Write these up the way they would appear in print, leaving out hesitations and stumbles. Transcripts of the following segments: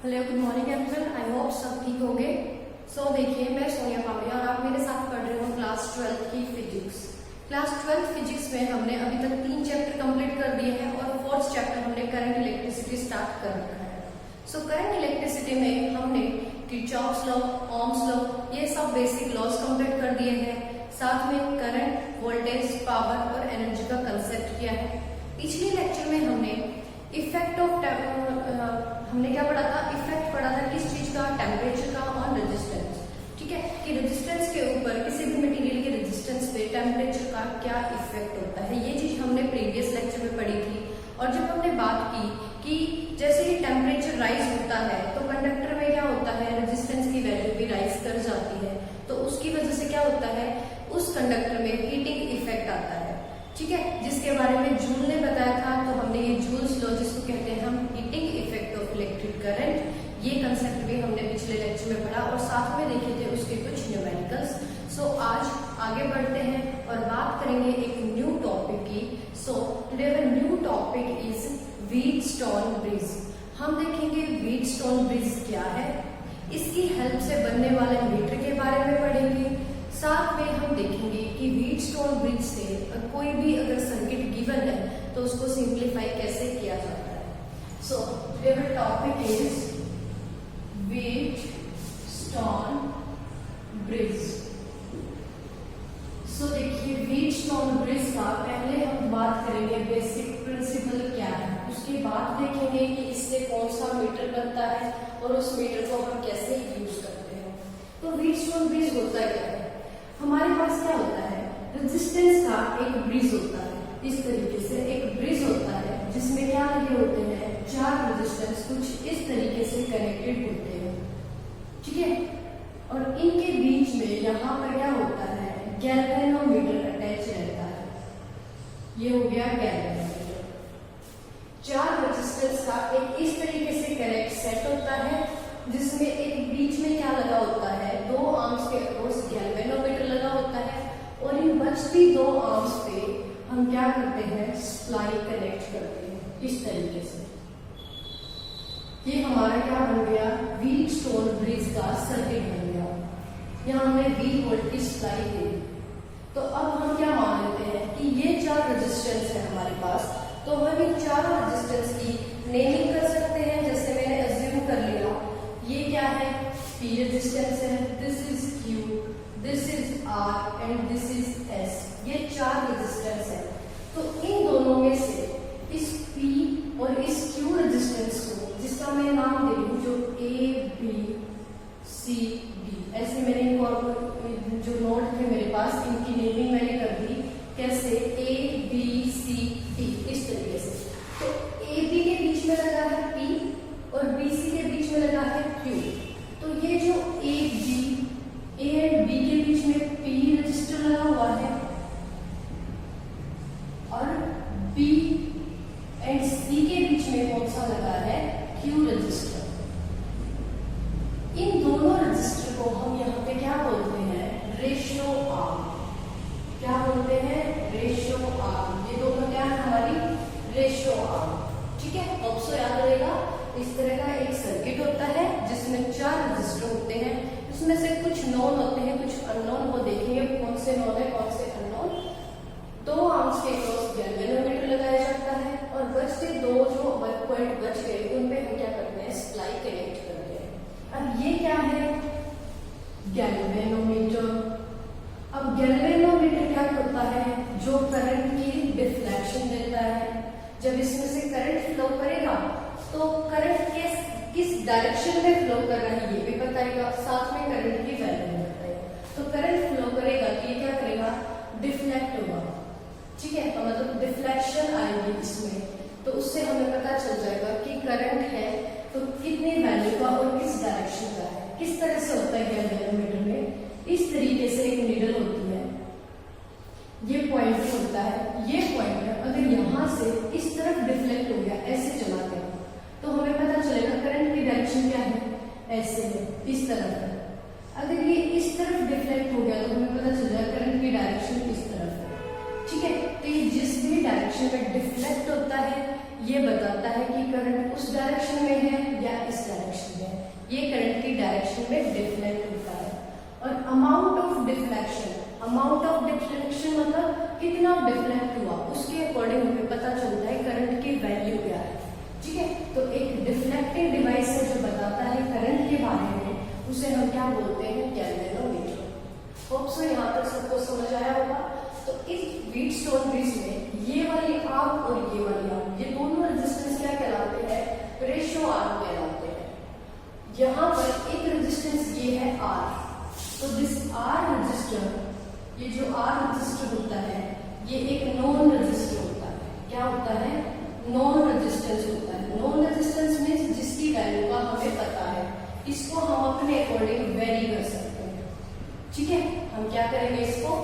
Hello good morning everyone, I hope सब ठीक होंगे। देखिए, मैं सोनिया पावड़िया और आप मेरे साथ पढ़ रहे हो क्लास 12 की फिजिक्स। क्लास 12 फिजिक्स में हमने अभी तक 3 चैप्टर कंप्लीट कर दिए हैं और 4th चैप्टर हमने करंट इलेक्ट्रिसिटी स्टार्ट कर रखा है। करंट इलेक्ट्रिसिटी में हमने किरचॉफ्स लॉ, ओम्स लॉ, ये सब बेसिक लॉज कंप्लीट कर दिए हैं। साथ में करंट, वोल्टेज, पावर और एनर्जी का कंसेप्ट किया है। पिछले लेक्चर में हमने इफेक्ट ऑफ हमने क्या पढ़ा था? इफेक्ट पढ़ा था किस चीज का? टेम्परेचर का और रेजिस्टेंस। ठीक है, कि रेजिस्टेंस के ऊपर किसी भी मटेरियल के रेजिस्टेंस पे टेम्परेचर का क्या इफेक्ट होता है, ये चीज हमने प्रीवियस लेक्चर में पढ़ी थी। और जब हमने बात की कि जैसे ही टेम्परेचर राइज होता है तो कंडक्टर में क्या होता है, रेजिस्टेंस की वैल्यू भी राइज कर जाती है, तो उसकी वजह से क्या होता है, उस कंडक्टर में हीटिंग इफेक्ट आता है। ठीक है, जिसके बारे में जूल ने बताया था। तो हमने ये जूल्स लॉ, जिसको कहते हैं हम heating effect of electric current, ये कंसेप्ट भी हमने पिछले लेक्चर में पढ़ा और साथ में देखे थे उसके कुछ न्यूमेरिकल्स। आज आगे बढ़ते हैं और बात करेंगे एक न्यू टॉपिक की। Today the new topic is Wheatstone bridge. हम देखेंगे व्हीटस्टोन ब्रिज क्या है, इसकी हेल्प से बनने वाले मीटर के बारे में पढ़ेंगे। साथ में हम देखेंगे कि व्हीटस्टोन ब्रिज से कोई भी अगर सर्किट गिवन है तो उसको सिंप्लीफाई कैसे किया जाता है। Today the topic is Wheatstone bridge. देखिए, व्हीटस्टोन ब्रिज का पहले हम बात करेंगे बेसिक प्रिंसिपल क्या है, उसके बाद देखेंगे कि इससे कौन सा मीटर बनता है और उस मीटर को हम कैसे यूज करते हैं। तो व्हीटस्टोन ब्रिज होता क्या है? हमारे पास क्या होता है, रेजिस्टेंस का एक ब्रिज होता है। इस तरीके से एक ब्रिज होता है जिसमें क्या लगे होते हैं, 4 रेजिस्टेंस कुछ इस तरीके से कनेक्टेड होते हैं। ठीक है, और इनके बीच में यहाँ पर क्या होता है, गैल्वेनोमीटर अटैच रहता है। ये हो गया गैल्वेनोमीटर। 4 रेजिस्टेंस का एक इस तरीके से कनेक्ट सेट होता है जिसमें एक बीच में क्या लगा होता है, 2 आर्म्स के अक्रॉस गैल्वेनोमीटर लगा होता है और इन बचती 2 आर्म्स पे हम क्या करते हैं, सप्लाई कनेक्ट करते हैं इस तरीके से। ये हमारा क्या बन गया, व्हीटस्टोन ब्रिज का सर्किट बन गया। यहाँ हमने 20 वोल्ट की सप्लाई दी। तो अब हम क्या मान लेते हैं कि ये 4 रेजिस्टेंस है हमारे पास, तो हम इन 4 रेजिस्टेंस की नेमिंग कर सकते हैं। जैसे मैंने अज्यूम कर लिया ये क्या है, P रेजिस्टेंस है, this is Q, this is R and this is S। ये 4 रेजिस्टेंस है। तो इन दोनों में से इस P और इस Q रेजिस्टेंस को, जिसका मैं नाम दे दूं जो A B C D, ऐसे मैंने जो नोट थे मेरे पास, इनकी नेमिंग मैंने कर दी। कैसे? A B C D इस तरीके से। तो A B के बीच में लगा है P और B C के बीच में लगा है Q। तो ये जो A एंड B के बीच में P रजिस्टर लगा हुआ है और B एंड C के बीच में कौन सा लगा है, Q रजिस्टर। इन दोनों रजिस्टर को हम यहाँ पे क्या बोलते हैं, रेशियो आर्म। क्या बोलते हैं, रेशियो आर्म। ये दोनों क्या है, हमारी रेशियो आर्म। ठीक है, ऑप्शन याद रहेगा। इस तरह का एक सर्किट होता है जिसमें 4 रजिस्टर होते हैं। उसमें से कुछ नोन होते हैं, कुछ अननोन। वो देखेंगे कौन से नोन है कौन से अननोन। 2 आर्म्स के क्रॉस गैल्वेनोमीटर लगाया जाता है और बचते 2 जो पॉइंट बच गए उनपे हम क्या करते हैं, सप्लाई कनेक्ट करते हैं। अब ये क्या है, गैल्वेनोमीटर। अब गैल्वेनोमीटर क्या करता है, जो करंट की डिफ्लेक्शन देता है। जब इसमें से करंट फ्लो करेगा तो करंट किस डायरेक्शन में फ्लो कर रहा है ये भी बताएगा, साथ में करंट की वैल्यू भी बताएगा। तो करंट फ्लो करेगा तो ये क्या करेगा, डिफ्लेक्ट होगा। ठीक है, तो मतलब डिफ्लेक्शन आएगी इसमें, तो उससे हमें पता चल जाएगा कि करंट है तो कितनी वैल्यू का और किस डायरेक्शन का है। किस तरह से होता है गैल्वेनोमीटर में, इस तरीके से एक नीडल होती है, ये पॉइंट होता है, ये पॉइंट है। अगर यहाँ से इस तरफ डिफ्लेक्ट हो गया, ऐसे चला गया, तो हमें पता चलेगा करंट की डायरेक्शन क्या है, ऐसे है, इस तरफ है। अगर ये इस तरफ डिफ्लेक्ट हो गया तो हमें पता चल जाएगा करंट की डायरेक्शन इस तरफ है। ठीक है, तो ये जिस भी डायरेक्शन में डिफ्लेक्ट होता है ये बताता है कि करंट उस डायरेक्शन में है या इस डायरेक्शन में। डायरेक्शन है, ये करंट की डायरेक्शन में डिफ्लेक्ट होता है। और अमाउंट ऑफ डिफ्लेक्शन मतलब कितना डिफ्लेक्ट हुआ, उसके अकॉर्डिंग हमें पता चलता है करंट की वैल्यू क्या है। ठीक है, तो एक डिफ्लेक्टिंग डिवाइस है जो बताता है करंट के बारे में, उसे हम क्या बोलते हैं, गैल्वेनोमीटर। होप सो यहाँ तक सबको समझ आया होगा। तो इस व्हीटस्टोन ब्रिज में ये वाली आर्म और ये वाली आर्म, ये दोनों रेजिस्टेंस क्या कहलाते हैं, रेशियो आर्म कहलाते हैं। यहाँ पर एक रेजिस्टेंस ये है R, तो दिस R रजिस्टर, ये जो R रजिस्टर होता है ये एक नॉन रजिस्टर होता है। क्या होता है, नॉन रेजिस्टेंस होता है। नॉन रेजिस्टेंस मीन्स जिसकी वैल्यू का हमें पता है, इसको हम अपने अकॉर्डिंग वेरी कर सकते हैं। ठीक है, हम क्या करेंगे, इसको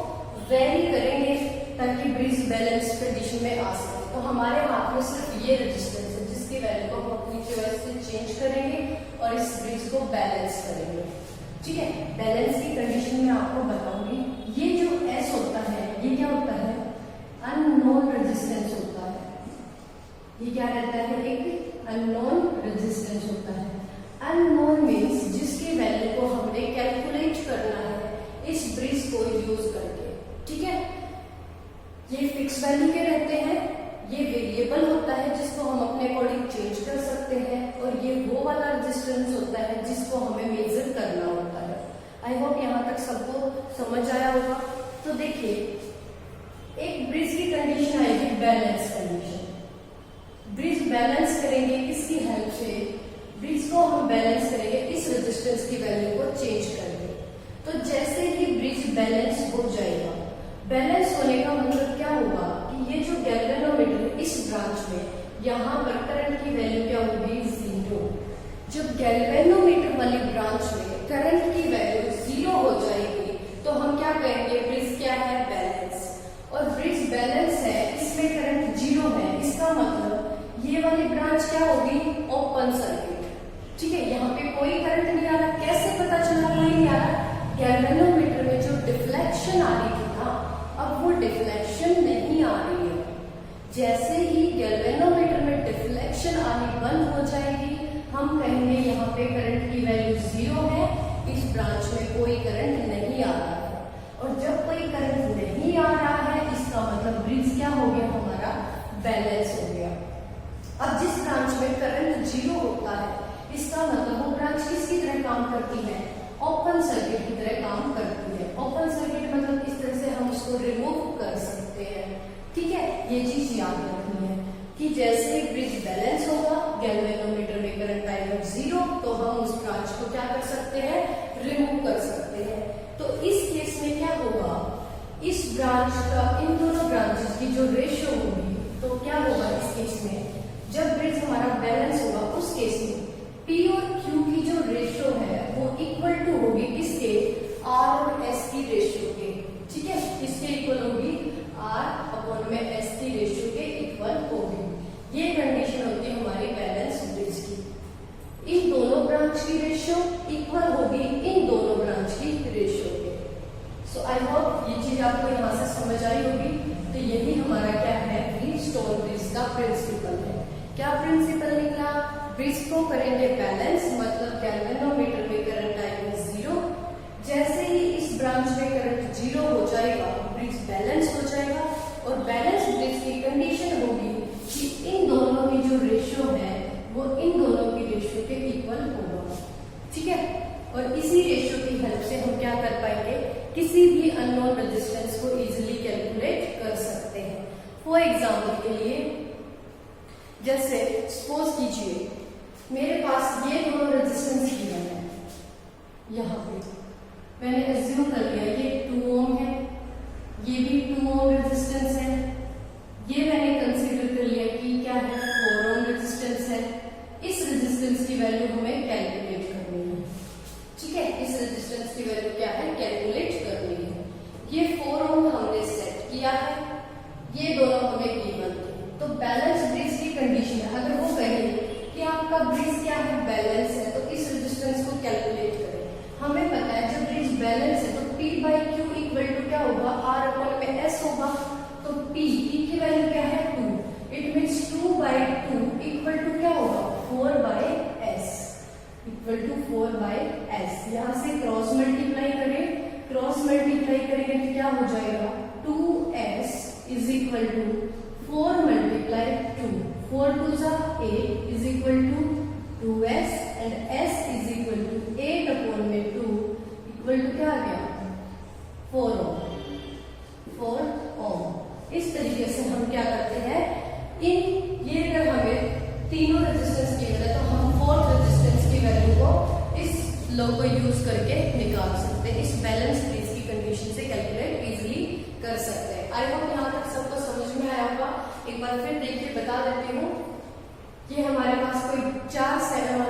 वेरी करेंगे ताकि ब्रिज बैलेंस कंडीशन में आ सके। तो हमारे हाथ में सिर्फ ये रेजिस्टेंस है जिसकी वैल्यू को हम अपनी चॉइस से चेंज करेंगे और इस ब्रिज को बैलेंस करेंगे। ठीक है, बैलेंस की कंडीशन में आपको बताऊंगी। ये जो S होता है ये क्या होता है, अननोन रेजिस्टेंस होता है। ये क्या रहता है, एक अननोन रेजिस्टेंस होता है। अननोन मीन्स जिसकी वैल्यू को हमने कैलकुलेट करना है इस ब्रिज को यूज करके। ठीक है, ये फिक्स वैल्यू के रहते हैं, ये वेरिएबल होता है जिसको हम अपने अकॉर्डिंग चेंज कर सकते हैं, और ये वो वाला रेजिस्टेंस होता है जिसको हमें मेजर करना होता है। आई होप यहाँ तक सबको समझ आया होगा। तो देखिए, एक ब्रिज की कंडीशन आएगी बैलेंस कंडीशन। ब्रिज बैलेंस करेंगे किसकी हेल्प से, ब्रिज को हम बैलेंस करेंगे इस रेजिस्टेंस की वैल्यू को चेंज करके। तो जैसे ही ब्रिज बैलेंस हो जाएगा, बैलेंस होने का मतलब क्या होगा कि ये जो गैल्वेनोमीटर इस ब्रांच में, यहाँ पर करंट की वैल्यू क्या होगी, 0। जब गैल्वेनोमीटर वाली ब्रांच में करंट की वैल्यू 0 हो जाएगी तो हम क्या कहेंगे, ब्रिज क्या है, बैलेंस। और ब्रिज बैलेंस है, इसमें करंट 0 है, इसका मतलब ये वाली ब्रांच क्या होगी, ओपन सर्किट। ठीक है, यहाँ पे कोई करंट नहीं आ रहा। कैसे पता चला कोई नहीं आ रहा, गैल्वेनोमीटर में जो डिफ्लेक्शन आ रही थी ना, अब वो डिफ्लेक्शन नहीं आ रही है। जैसे ही गैल्वेनोमीटर में डिफ्लेक्शन आनी बंद हो जाएगी, हम कहेंगे यहाँ पे करंट की वैल्यू 0 है, इस ब्रांच में कोई करंट नहीं आ रहा है। और जब कोई करंट नहीं आ रहा है, इसका मतलब ब्रिज क्या हो गया, हमारा बैलेंस हो गया। अब जिस ब्रांच में करंट 0 होता है, इसका मतलब वो ब्रांच किसकी तरह काम करती है, ओपन सर्किट की तरह काम करती है। ओपन सर्किट मतलब इस तरह से हम उसको रिमूव कर सकते हैं। ठीक है, ये चीज याद रखनी है कि जैसे ब्रिज बैलेंस होगा, गैल्वेनोमीटर में करंट आएगा 0, तो हम उस ब्रांच को क्या कर सकते हैं, रिमूव कर सकते हैं। तो इस केस में क्या होगा, इस ब्रांच का, इन दोनों ब्रांचेस की जो रेशियो होगी, तो क्या होगा इस केस में, जब ब्रिज हमारा बैलेंस होगा उस केस में P और Q की जो रेशियो है वो इक्वल टू होगी किसके, R और S की रेशियो के। ठीक है, इसके इक्वल होगी, R अपॉन में S की रेशियो के इक्वल होगी। ये कंडीशन होती है हमारी बैलेंस ब्रिज की। इन दोनों ब्रांच की रेशियो इक्वल होगी इन दोनों ब्रांच की रेशियो के। सो आई होप ये चीज आपको यहाँ से समझ आई होगी। तो यही हमारा क्या है, व्हीटस्टोन ब्रिज का प्रिंसिपल है। क्या प्रिंसिपल निकला, ब्रिज को करेंगे बैलेंस, मतलब गैल्वेनोमीटर में करंट आएगा 0। जैसे ही इस ब्रांच में करंट 0 हो जाएगा, ब्रिज बैलेंस हो जाएगा। और बैलेंस ब्रिज की कंडीशन होगी कि इन दोनों की जो रेशियो है वो इन दोनों की रेशियो के इक्वल होगा। ठीक है, और इसी रेशियो की हेल्प से हम क्या कर पाएंगे, किसी भी अननोन रेजिस्टेंस को इजीली कैलकुलेट कर सकते हैं। फॉर एग्जाम्पल के लिए, जैसे सपोज कीजिए मेरे पास ये दोनों रेजिस्टेंस गिवन है, यहाँ पे मैंने एज्यूम कर लिया ये 2 ओम है, ये भी 2 ओम रेजिस्टेंस है, ये मैंने कंसीडर कर लिया कि क्या है, 4 ओम रेजिस्टेंस है। इस रेजिस्टेंस की वैल्यू हमें कैलकुलेट करनी है। ठीक है, इस रेजिस्टेंस की वैल्यू क्या है, कैलकुलेट करनी है। ये 4 ओम हमने सेट किया है, ये दोनों हमें गिवन थे। तो बैलेंस ब्रिज की कंडीशन है, अगर वो कहे कि आपका ब्रिज क्या है, बैलेंस है, तो इस रेजिस्टेंस को कैलकुलेट करें। हमें पता है जब ब्रिज बैलेंस है तो P by Q equal to क्या होगा, R अपॉन में S होगा। तो P की वैल्यू क्या है, 2। It means 2 by 2 equal to क्या होगा, 4 by S equal equal to 4/s। यहाँ से क्रॉस मल्टीप्लाई करें, क्रॉस मल्टीप्लाई करेंगे तो क्या हो जाएगा 2s is equal to 4 multiply 2, 4 2 जा 8 is equal to 2s and s is equal to 8 upon में 2 इक्वल टू क्या आ गया 4 ओम। इस तरीके से हम क्या करते हैं, इन ये अगर हमें तीनों रेजिस्टेंस की वैल्यू तो हम फोर्थ रेजिस्टेंस की वैल्यू को इस लॉ को यूज करके निकाल सकते हैं, इस बैलेंस ब्रिज की कंडीशन से कैलकुलेट इजीली कर सकते हैं। आई होप यहाँ तक सबको समझ में आया होगा। एक बार फिर देखिए बता देती हूँ, ये हमारे पास कोई 4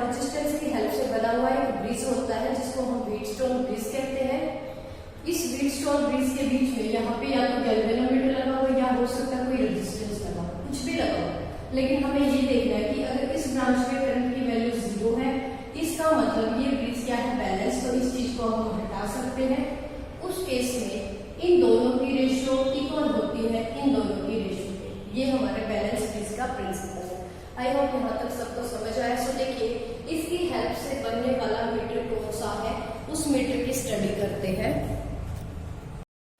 रेजिस्टेंस की हेल्प से बना हुआ एक ब्रिज होता है जिसको हम व्हीटस्टोन ब्रिज कहते हैं। इस व्हीटस्टोन ब्रिज के बीच में यहाँ पे या तो गैल्वेनोमीटर लगा हुआ या हो सकता है कोई रेजिस्टेंस लगा हुआ, कुछ भी लगा हुआ, लेकिन हमें ये देखना है कि अगर इस ब्रांच में करंट की वैल्यू 0 है, इसका मतलब ये ब्रिज क्या है बैलेंस, तो इस चीज को हम हटा सकते हैं। उस केस में इन दोनों की रेशियो इक्वल होती है इन दोनों की रेशियो पे। ये हमारे बैलेंस ब्रिज का प्रिंसिपल है। आई होप यहाँ तक सबको समझ आया। सो देखिए इसकी हेल्प से बनने वाला मीटर कौन सा है, उस मीटर की स्टडी करते हैं।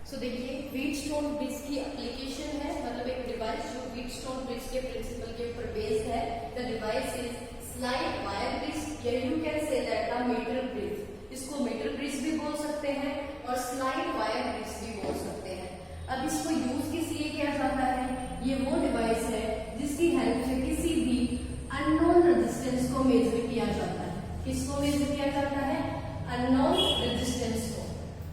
सो देखिए व्हीटस्टोन ब्रिज की एप्लीकेशन है, मतलब एक डिवाइस जो व्हीटस्टोन ब्रिज के प्रिंसिपल के ऊपर बेस्ड है। The device is slide wire bridge, या you can say that the metre bridge. इसको मीटर ब्रिज भी बोल सकते हैं और स्लाइड वायर ब्रिज भी बोल सकते हैं। अब इसको यूज किस लिए किया जाता है, ये वो डिवाइस है जिसकी हेल्प से किसी भी अननोन रेजिस्टेंस को मेजर किया जाता है। किसको मेजर किया जाता है, अननोन रेजिस्टेंस को।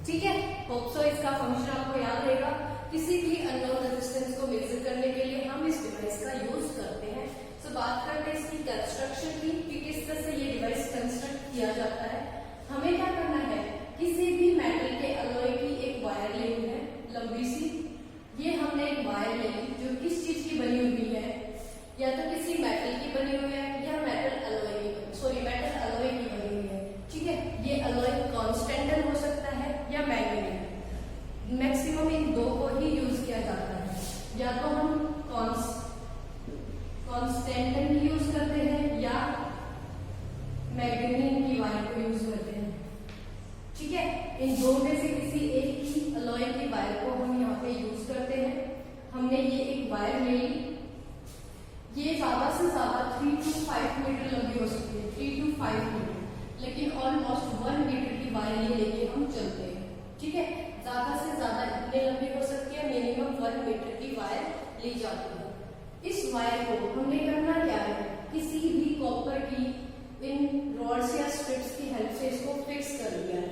ठीक है, होप सो इसका फंक्शन आपको याद रहेगा। किसी भी अननोन रेजिस्टेंस को मेजर करने के लिए हम इस डिवाइस का यूज करते हैं। सो बात करते हैं इसकी कंस्ट्रक्शन की कि किस तरह से ये डिवाइस कंस्ट्रक्ट किया जाता है। हमें क्या करना है, किसी भी मेटल के अलॉय की एक वायर लेनी है लंबी सी। ये हमने एक वायर ले ली जो किस चीज की बनी हुई है, या तो किसी मेटल की बनी हुई है या मेटल अलॉय की बनी हुई है। ठीक है, ये अलॉय कॉन्स्टेंटन हो सकता है या मैग्नेटिक। मैक्सिमम इन दो को ही यूज किया जाता है, या तो हम कॉन्स्टेंटन की यूज करते हैं या मैग्नेटिक की वायर को यूज करते हैं। ठीक है, इन दो में से किसी एक की अलॉय की वायर को हम यहाँ पे यूज करते हैं। हमने ये एक वायर ले ली, ये ज्यादा से ज्यादा 3 to 5 मीटर लंबी हो सकती है, 3 to 5 मीटर, लेकिन ऑलमोस्ट 1 मीटर की वायर ये लेके हम चलते हैं। ठीक है, ज्यादा से ज्यादा इतने लंबी हो सकती है, मिनिमम 1 मीटर की वायर ली जाती है। इस वायर को हमने करना क्या है, किसी भी कॉपर की इन रॉड्स या स्ट्रिप्स की हेल्प से इसको फिक्स कर लिया है।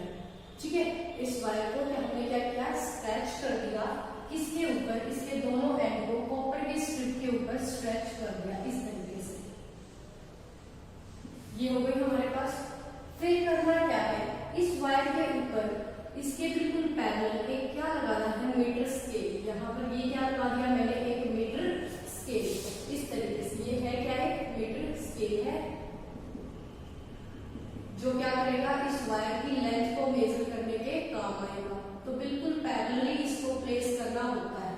ठीक है, इस वायर को हमने क्या किया, स्ट्रेच कर दिया इसके ऊपर, इसके दोनों एंड को कॉपर की स्ट्रिप के ऊपर स्ट्रेच कर दिया इस तरीके से। ये हो गई हमारे पास। फिर करना क्या है, इस वायर के ऊपर इसके बिल्कुल पैरेलल एक क्या लगाना है, मीटर स्केल। यहाँ पर ये क्या लगा दिया मैंने, एक मीटर स्केल इस तरीके से। ये है क्या, एक मीटर स्केल है जो क्या करेगा, इस वायर की लेंथ को मेजर करने के काम आएगा। तो बिल्कुल पैरेलली इसको प्लेस करना होता है।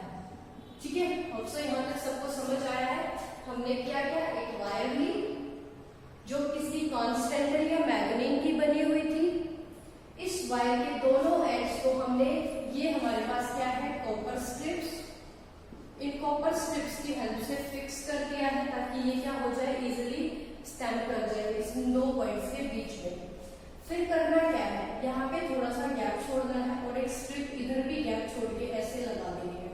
ठीक है, अब से यहाँ तक सबको समझ आया है। हमने क्या किया, एक वायर ली जो किसी कॉन्स्टेंट या मैग्नेट की बनी हुई थी। इस वायर के दोनों एंड्स को हमने, ये हमारे पास क्या है, copper strips, in copper strips की हेल्प से फिक्स कर दिया है ताकि ये क्या हो जाए, इजिली स्टैंड कर जाए इस दो पॉइंट्स के बीच में। फिर करना क्या है, यहाँ पे थोड़ा सा गैप छोड़ना है और एक स्ट्रिप इधर भी गैप छोड़ के ऐसे लगा देनी है।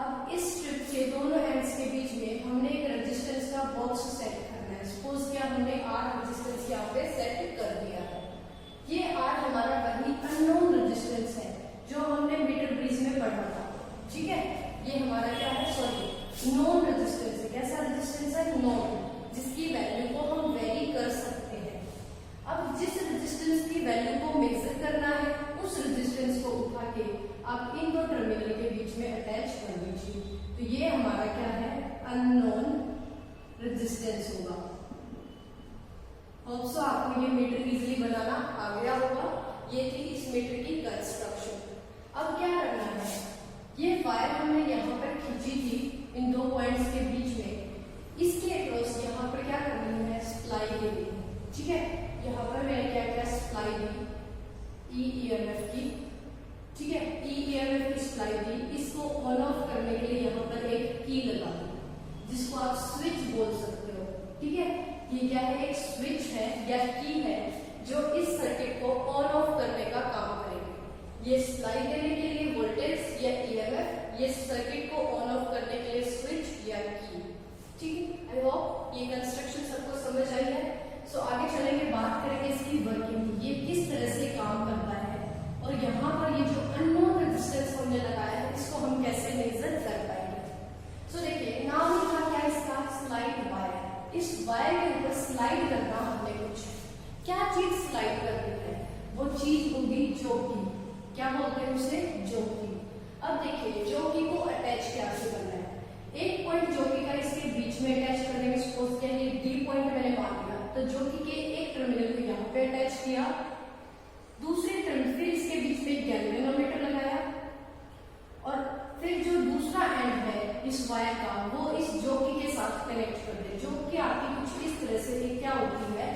अब इस स्ट्रिप के दोनों एंड्स के बीच में हमने एक रेजिस्टेंस का बॉक्स सेट करना है। सपोज क्या हमने 8 रेजिस्टेंस यहाँ पे सेट कर दिया है। ये 8 हमारा वही अननोन रेजिस्टेंस है जो हमने मीटर ब्रिज में पढ़ा था। ठीक है, ये हमारा क्या है, सॉरी नॉन रेजिस्टेंस है। कैसा रेजिस्टेंस है, नॉन, जिसकी वैल्यू को हम वेरी कर सकते हैं। अब जिस रेजिस्टेंस की वैल्यू को मेजर करना है, उस रेजिस्टेंस को उठा के आप इन दो टर्मिनल के बीच में अटैच कर दीजिए। तो ये हमारा क्या है, अननोन रेजिस्टेंस होगा। होप सो आपको ये मीटर इजीली बनाना आ गया होगा। ये थी इस मीटर की कंस्ट्रक्शन। अब क्या करना है, ये वायर हमने यहाँ पर खींची थी इन दो पॉइंट्स के बीच में, इसके अक्रॉस यहाँ पर क्या करनी है, सप्लाई देनी है। ठीक है, क्या क्या सप्लाई दी EMF की, ठीक है, EMF की सप्लाई दी, इसको ऑन ऑफ करने के लिए यहाँ पर एक की लगा दी जिसको आप स्विच बोल सकते हो, ठीक है। ये क्या है, एक स्विच है या की है जो इस सर्किट को ऑन ऑफ करने का काम करेगी। ये सप्लाई देने के लिए वोल्टेज या EMF, ये सर्किट को ऑन ऑफ करने के लिए स्विच या की, ठीक है। आई होप ये कंस्ट्रक्शन सबको समझ आई है। सो आगे चलेंगे, बात करेंगे इसकी वर्किंग, ये किस तरह से काम करता है और यहाँ पर ये जो अननोन रेजिस्टेंस हमने लगाया है इसको हम कैसे मेजर कर पाएंगे। सो देखिए, नाम लिखा क्या इसका, स्लाइड वायर। इस वायर के ऊपर स्लाइड करना हमने कुछ, क्या चीज स्लाइड करनी है, वो चीज होगी जोकी, क्या बोलते हैं उसे, जोकी। अब देखिए जोकी को अटैच कैसे करना है, एक पॉइंट जोकी का इसके बीच में अटैच करने में, सपोज क्या ये डी पॉइंट मैंने मान लिया, तो जोकी के एक टर्मिनल को यहाँ पे अटैच किया, दूसरे टर्मिनल, फिर इसके बीच में गैल्वेनोमीटर लगाया और फिर जो दूसरा एंड है इस वायर का वो इस जोकी के साथ कनेक्ट कर दे। जोकी आपकी कुछ इस तरह से क्या होती है,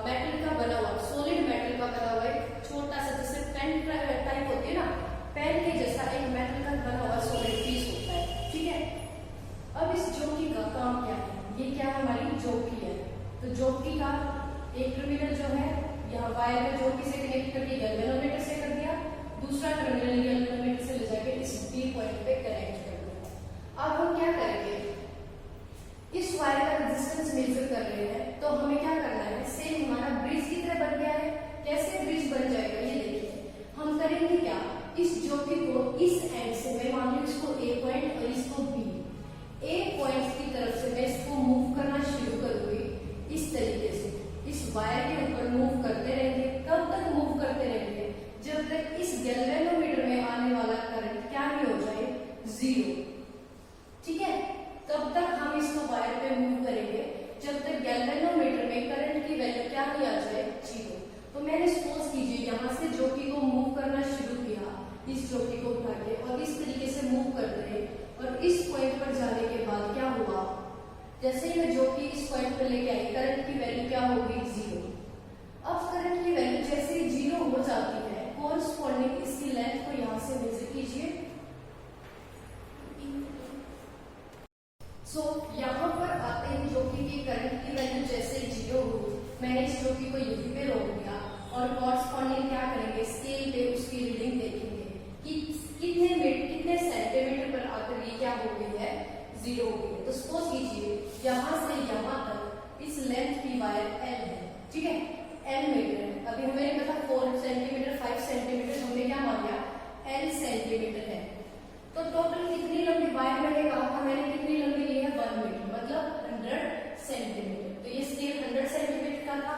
मेटल का बना हुआ, सॉलिड मेटल का बना हुआ एक छोटा सा, जैसे पेन टाइप होती है ना, पेन के जैसा एक मेटल का बना हुआ सॉलिड पीस होता है, ठीक है। अब इस जोकी का काम क्या है, ये क्या हमारी जोकी है, तो जोकी का एक टर्मिनल जो है यहाँ वायर में जोकी से कनेक्ट करके गैल्वेनोमीटर से कर दिया, दूसरा टर्मिनल गैल्वेनोमीटर से ले जाके इस डी पॉइंट पे कनेक्ट कर दिया। अब हम क्या करेंगे, इस वायर का रेजिस्टेंस मेजर कर रहे हैं, तो हमें क्या करना है, सेम हमारा ब्रिज की तरह बन गया है। कैसे ब्रिज बन जाएगा ये देखिए, हम करेंगे क्या, इस जोकी को इस एंड से, मैं मान लो इसको ए पॉइंट और इसको बी, ए पॉइंट की तरफ से मैं इसको मूव करना शुरू करूंगी इस तरीके से, इस वायर के ऊपर मूव करते रहेंगे। कब तक मूव करते रहेंगे, जब तक इस गैल्वेनोमीटर में आने वाला करंट क्या नहीं हो जाए, जीरो, ठीक है। तब तक हम इसको वायर पे मूव करेंगे जब तक गैल्वेनोमीटर में करंट की वैल्यू क्या नहीं आ जाए, जीरो। तो मैंने सपोज कीजिए यहाँ से जोकी को मूव करना शुरू किया, इस जोकी को उठा के और इस तरीके से मूव करते रहे और इस पॉइंट पर जाने के बाद क्या हुआ, जैसे ही मैं जोकी इस पॉइंट पर लेके आई, करंट की वैल्यू क्या होगी, जीरो। अब करंट की वैल्यू जैसे ही जीरो हो जाती है, कोरस्पॉन्डिंग इसकी लेंथ को यहाँ से मेजर कीजिए। सो यहाँ पर आते हैं जोकी की करंट की वैल्यू जैसे जीरो हुई, मैंने इस जोकी को यहीं पे रोक दिया और कोरस्पॉन्डिंग क्या करेंगे, स्केल पे उसकी रीडिंग देखेंगे कि कितने सेंटीमीटर पर आकर ये क्या हो गई है, जीरो हो गई है। तो सपोज कीजिए यहाँ से यहाँ तक इस लेंथ की वायर एल है, ठीक है, एल मीटर है। अभी हमें पता 4 सेंटीमीटर 5 सेंटीमीटर, हमने क्या मान लिया, एल सेंटीमीटर है। तो टोटल कितनी लंबी वायर मैंने कहा था, मैंने कितनी लंबी ली है, 1 मीटर, मतलब 100 सेंटीमीटर। तो ये स्केल 100 सेंटीमीटर का था,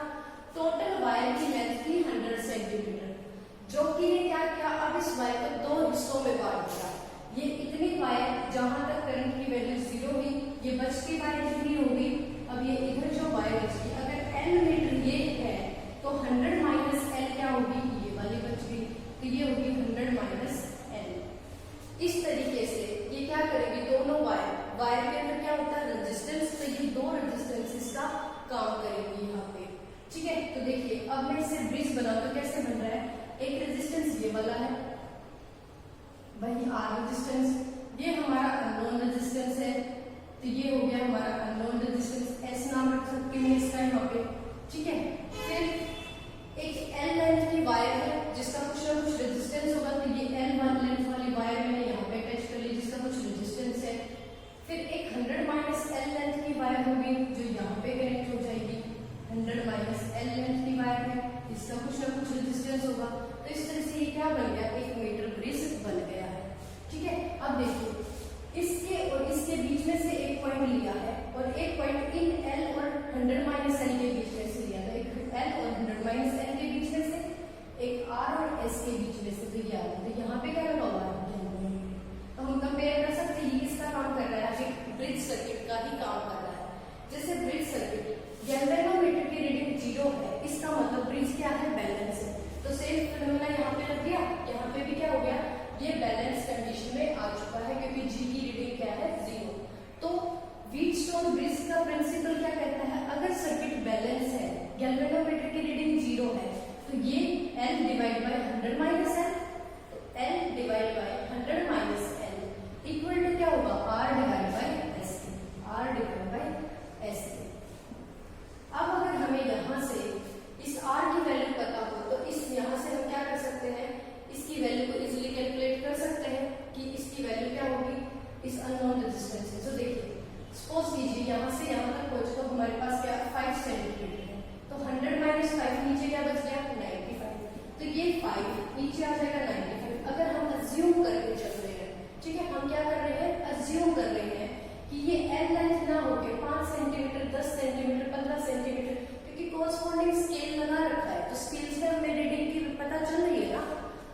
टोटल वायर की लेंथ थी 100 सेंटीमीटर। जोकी ने क्या किया, अब इस वायर को 2 हिस्सों में बांट दिया। ये इतनी वायर जहां तक करंट की वैल्यू जीरो हुई, ये बचती वायर कितनी होगी, अब ये इधर जो वायर बची, अगर एल मीटर ये है तो 100 माइनस एल क्या होगी, ये वाली बच गई, तो ये होगी 100 माइनस एल। इस तरीके से ये क्या करेगी, दोनों वायर के अंदर क्या होता है, रेजिस्टेंस, तो ये 2 रेजिस्टेंसेस का काम करेगी यहाँ पे, ठीक है। तो देखिए अब मैं इसे ब्रिज बनाऊं तो कैसे बन रहा है, एक रेजिस्टेंस ये वाला है, वही आर रेजिस्टेंस, ये हमारा अननोन रेजिस्टेंस है, तो ये हो गया हमारा अननोन रेजिस्टेंस, एस नाम रख सकते हैं इसका यहाँ पे, ठीक है। फिर एक एल लेंथ की वायर है जिसका कुछ ना कुछ रेजिस्टेंस होगा, तो ये एल लेंथ वाली वायर मैंने यहाँ पे अटैच कर ली जिसका कुछ रेजिस्टेंस है। फिर एक 100 माइनस एल लेंथ की वायर होगी जो यहाँ पे कनेक्ट हो जाएगी, 100 माइनस एल लेंथ की वायर है, इसका कुछ ना कुछ रेजिस्टेंस होगा। तो इस तरह से ये क्या बन गया, 1 मीटर ब्रिज बन गया है, ठीक है। अब देखिए इसके और इसके बीच में से एक पॉइंट लिया है और एक पॉइंट इन एल और 100 माइनस एल के बीच में से लिया है, एक एल और 100 माइनस एल के बीच में से, एक आर और एस के बीच में से, तो ये आया। तो यहाँ पे क्या लगा हुआ है, तो हम कंपेयर कर सकते हैं ये किसका काम कर रहा है, एक ब्रिज सर्किट का ही काम कर रहा है। जैसे ब्रिज सर्किट गैल्वेनोमीटर की रीडिंग जीरो है, इसका मतलब ब्रिज क्या है, बैलेंस है। तो सेम फिनोमेना यहाँ पे लग गया, यहाँ पे भी क्या हो गया, ये बैलेंस कंडीशन में आ चुका है क्योंकि जी की रीडिंग क्या है, जीरो। तो व्हीटस्टोन ब्रिज का प्रिंसिपल क्या कहता है, अगर सर्किट बैलेंस है, गैल्वेनोमीटर की रीडिंग हमारे पास क्या 5 सेंटीमीटर है, तो 100 माइनस 5 नीचे क्या बच गया 95, तो ये 5 नीचे आ जाएगा 95। अगर हम अज्यूम करके चल रहे हैं, ठीक है, हम क्या कर रहे हैं, अज्यूम कर रहे हैं कि ये एल लेंथ ना होके 5 सेंटीमीटर, 10 सेंटीमीटर, 15 सेंटीमीटर, क्योंकि कोरस्पॉन्डिंग स्केल लगा रखा है, तो स्केल से हमें रीडिंग की पता चल रही है ना,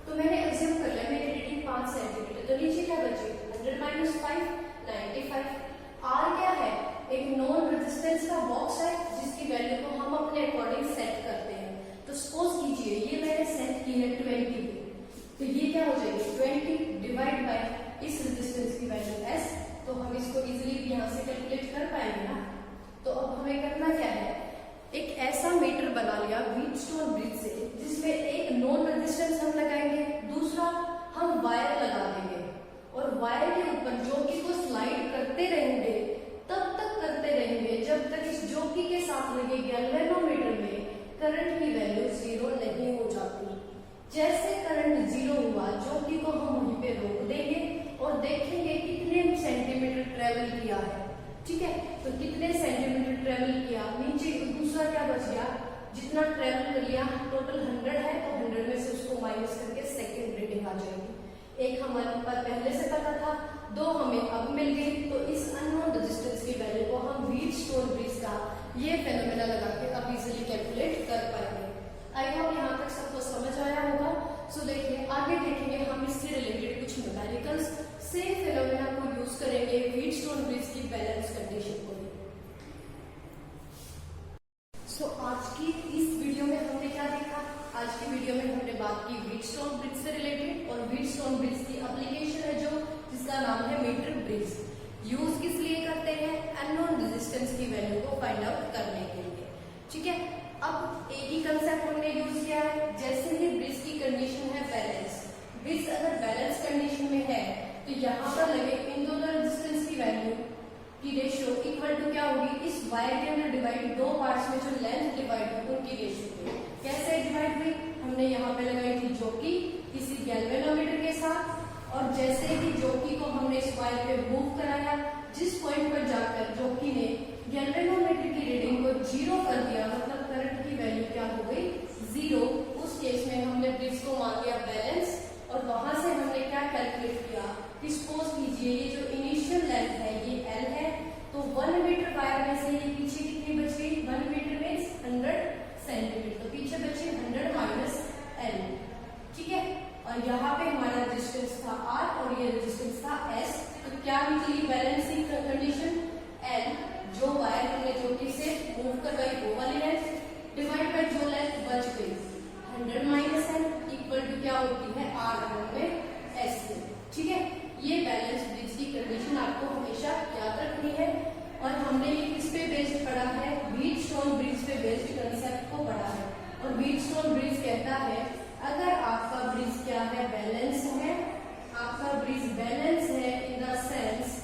तो मैंने अज्यूम कर लिया मेरी रीडिंग 5 सेंटीमीटर, तो नीचे क्या बचे 100 माइनस 5 95। आर क्या है, एक नॉन रेजिस्टेंस का बॉक्स है जिसकी वैल्यू को हम अपने अकॉर्डिंग सेट करते हैं। तो सपोज कीजिए ये मैंने सेट की है 20, तो ये क्या हो जाएगी 20 डिवाइड बाय इस रेजिस्टेंस की वैल्यू s, तो हम इसको इजीली यहाँ से कैलकुलेट कर पाएंगे ना। तो अब हमें करना क्या है, एक ऐसा मीटर बना लिया व्हीटस्टोन ब्रिज से जिसमें एक नॉन रेजिस्टेंस हम लगाएंगे, दूसरा हम वायर लगा देंगे और वायर के ऊपर जॉकी को स्लाइड करते रहेंगे, तब तक करते रहेंगे जब तक इस जॉकी के साथ लगे गैल्वेनोमीटर में करंट की वैल्यू 0 नहीं हो जाती। जैसे करंट 0 हुआ, जॉकी को हम वहीं पे रोक देंगे और देखेंगे कितने सेंटीमीटर ट्रेवल किया है, ठीक है, तो कितने सेंटीमीटर ट्रेवल किया, नीचे दूसरा क्या बच गया, जितना ट्रेवल कर लिया टोटल 100 है, तो 100 में से उसको माइनस करके सेकेंड रीडिंग आ जाएगी। एक हमारे पास पहले से पता था, 2 हमें अब मिल गई, तो इस अननोन रेजिस्टेंस की वैल्यू को हम व्हीटस्टोन ब्रिज का ये फेनोमेना लगा के अब इजीली कैलकुलेट कर पाएंगे। आई होप यहाँ तक सबको समझ आया होगा। सो देखिए आगे देखेंगे हम इससे रिलेटेड कुछ न्यूमेरिकल्स, सेम फेनोमेना को यूज करेंगे व्हीटस्टोन ब्रिज की बैलेंस कंडीशन को। सो आज की इस वीडियो में हमने क्या देखा, आज की वीडियो में हमने बात की व्हीटस्टोन ब्रिज से रिलेटेड, और व्हीटस्टोन ब्रिज की एप्लीकेशन है जो जिसका नाम है मीटर ब्रिज। यूज किस लिए करते हैं, अननोन रेजिस्टेंस की वैल्यू को फाइंड आउट करने के लिए, ठीक है। अब एक ही कंसेप्ट हमने यूज किया है, जैसे ही ब्रिज की कंडीशन है बैलेंस, ब्रिज अगर बैलेंस कंडीशन में है तो यहाँ पर लगे इन दोनों रेजिस्टेंस की वैल्यू की रेशियो इक्वल टू क्या होगी, इस वायर के अंदर डिवाइड 2 पार्ट्स में जो लेंथ डिवाइड हुई उनकी रेशियो पे कैसे डिवाइड हुई, हमने यहाँ पे लगाई थी जॉकी किसी गैल्वेनोमीटर के साथ, और जैसे ही जॉकी को हमने इस वायर पे मूव कराया, जिस पॉइंट पर जाकर जॉकी ने गैल्वेनोमीटर की रीडिंग को 0 कर दिया, मतलब करंट की वैल्यू क्या हो गई 0, उस केस में हमने ब्रिज को मान लिया बैलेंस, और वहां से हमने क्या कैलकुलेट किया कि सपोज कीजिए ये जो इनिशियल लेंथ है ये L है, तो 1 मीटर वायर में से ये पीछे कितनी बच गई, 1 मीटर मीन्स 100 सेंटीमीटर, तो पीछे बचे 100 माइनस L, ठीक है। और यहाँ पे हमारा रेजिस्टेंस था R और ये रेजिस्टेंस था S, तो क्या निकली बैलेंसिंग कंडीशन, L जो वायर हमने जॉकी से मूव करवाई वो वाली लेंथ डिवाइड बाय जो लेंथ बच गई 100 माइनस L इक्वल टू क्या होती है R में S, ठीक है। ये बैलेंस ब्रिज की कंडीशन आपको हमेशा याद रखनी है, और हमने ये किस पे बेस्ड पढ़ा है, व्हीटस्टोन ब्रिज पे बेस्ड कंसेप्ट को पढ़ा है। और व्हीटस्टोन ब्रिज कहता है अगर आपका ब्रिज क्या है, बैलेंस है, आपका ब्रिज बैलेंस है इन द सेंस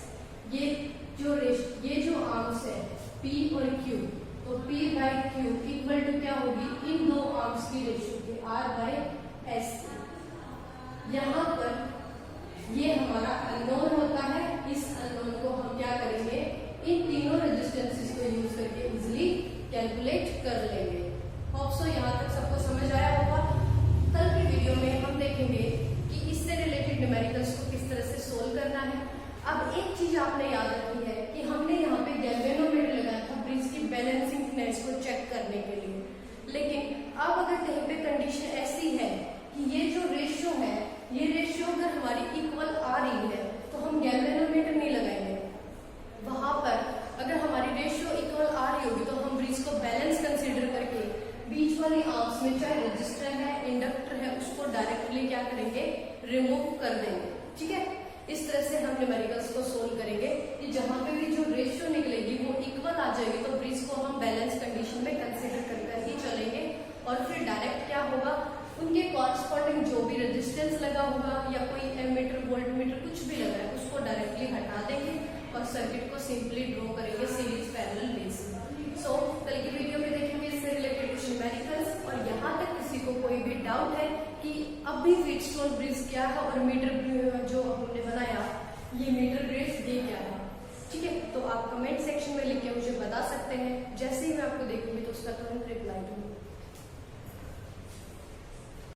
ये जो आर्म्स है P और Q, तो P by Q equal to क्या होगी, इन 2 आर्म्स की रेशियो के R बाय S। यहाँ पर ये हमारा अननोन होता है, इस अननोन को हम क्या करेंगे, इन तीनों रेजिस्टेंसेस को यूज करके इजीली कैलकुलेट कर लेंगे। होप सो यहाँ तक सबको समझ आया होगा। कल की वीडियो में हम देखेंगे कि इससे रिलेटेड न्यूमेरिकल्स को किस तरह से सोल्व करना है। अब एक चीज आपने याद रखी है कि हमने यहाँ पे गैल्वेनोमीटर लगाया था ब्रिज की बैलेंसिंगनेस को चेक करने के लिए, लेकिन अब अगर कहीं पे कंडीशन ऐसी है कि ये जो रेशियो है, ये रेशियो अगर हमारी इक्वल आ रही है तो हम गैल्वेनोमीटर नहीं लगाएंगे। वहां पर अगर हमारी रेशियो इक्वल आ रही होगी तो हम ब्रिज को बैलेंस कंसीडर करके बीच वाली आर्म्स में चाहे रजिस्टर है, इंडक्टर है, उसको डायरेक्टली क्या करेंगे, रिमूव कर देंगे, ठीक है। इस तरह से हम न्यूमेरिकल्स को सोल्व करेंगे कि जहां पे भी जो रेशियो निकलेगी वो इक्वल आ जाएगी, तो ब्रिज को हम बैलेंस कंडीशन में कंसीडर कर ही चलेंगे, और फिर डायरेक्ट क्या होगा, उनके कॉरस्पॉन्डिंग जो भी रेजिस्टेंस लगा होगा या कोई एमीटर वोल्टमीटर कुछ भी लगा है उसको डायरेक्टली हटा देंगे और सर्किट को सिंपली ड्रॉ करेंगे सीरीज पैरेलल बेस में। सो कल की वीडियो में देखेंगे इससे रिलेटेड कुछ न्यूमेरिकल्स, और यहाँ तक किसी को कोई भी डाउट है कि अब भी व्हीटस्टोन ब्रिज क्या है और मीटर जो हमने बनाया ये मीटर ब्रिज ये क्या है, ठीक है, तो आप कमेंट सेक्शन में लिख के मुझे बता सकते हैं। जैसे ही मैं आपको देखूंगी तो उसका तुरंत रिप्लाई दूंगी।